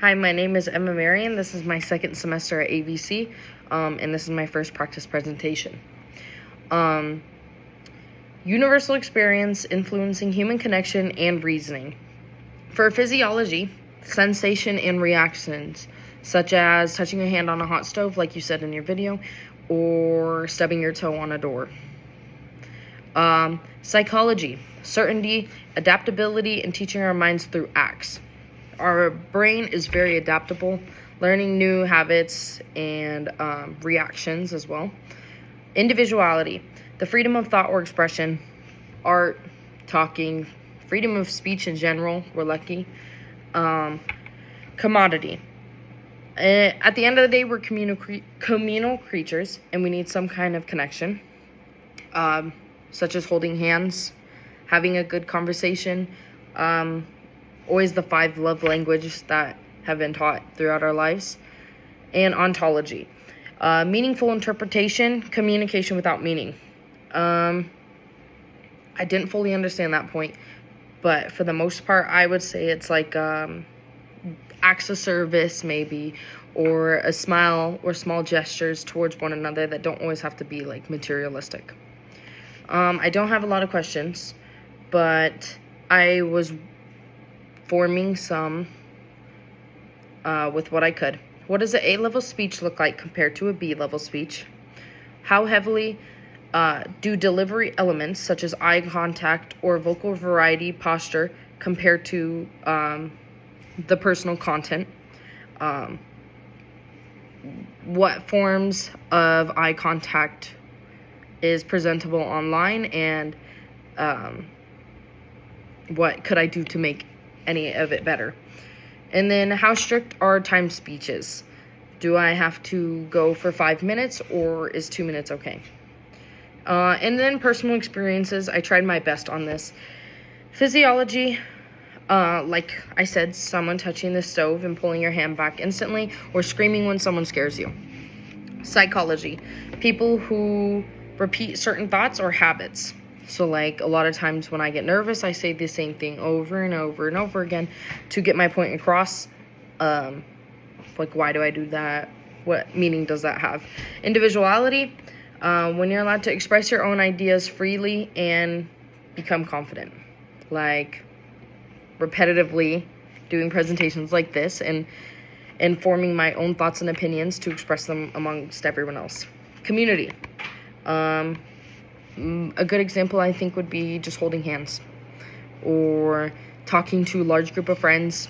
Hi, my name is Emma Marion. This is my second semester at AVC, and this is my first practice presentation. Universal experience influencing human connection and reasoning. For physiology, sensation and reactions, such as touching a hand on a hot stove, like you said in your video, or stubbing your toe on a door. Psychology, certainty, adaptability, and teaching our minds through acts. Our brain is very adaptable, learning new habits and reactions as well. Individuality, the freedom of thought or expression, art, talking, freedom of speech in general, we're lucky. Commodity. At the end of the day, we're communal creatures, and we need some kind of connection, such as holding hands, having a good conversation, always the 5 love languages that have been taught throughout our lives, and ontology. Meaningful interpretation, communication without meaning. I didn't fully understand that point, but for the most part, I would say it's like acts of service maybe, or a smile or small gestures towards one another that don't always have to be like materialistic. I don't have a lot of questions, but I was forming some with what I could. What does an A-level speech look like compared to a B-level speech? How heavily do delivery elements such as eye contact or vocal variety posture compare to the personal content? What forms of eye contact is presentable online, and what could I do to make any of it better? And then how strict are timed speeches? Do I have to go for 5 minutes, or is 2 minutes okay? And then personal experiences. I tried my best on this. Physiology, like I said, someone touching the stove and pulling your hand back instantly, or screaming when someone scares you. Psychology, people who repeat certain thoughts or habits. So like a lot of times when I get nervous, I say the same thing over and over and over again to get my point across. Like, why do I do that? What meaning does that have? Individuality, when you're allowed to express your own ideas freely and become confident. Like repetitively doing presentations like this and forming my own thoughts and opinions to express them amongst everyone else. Community. A good example, I think, would be just holding hands or talking to a large group of friends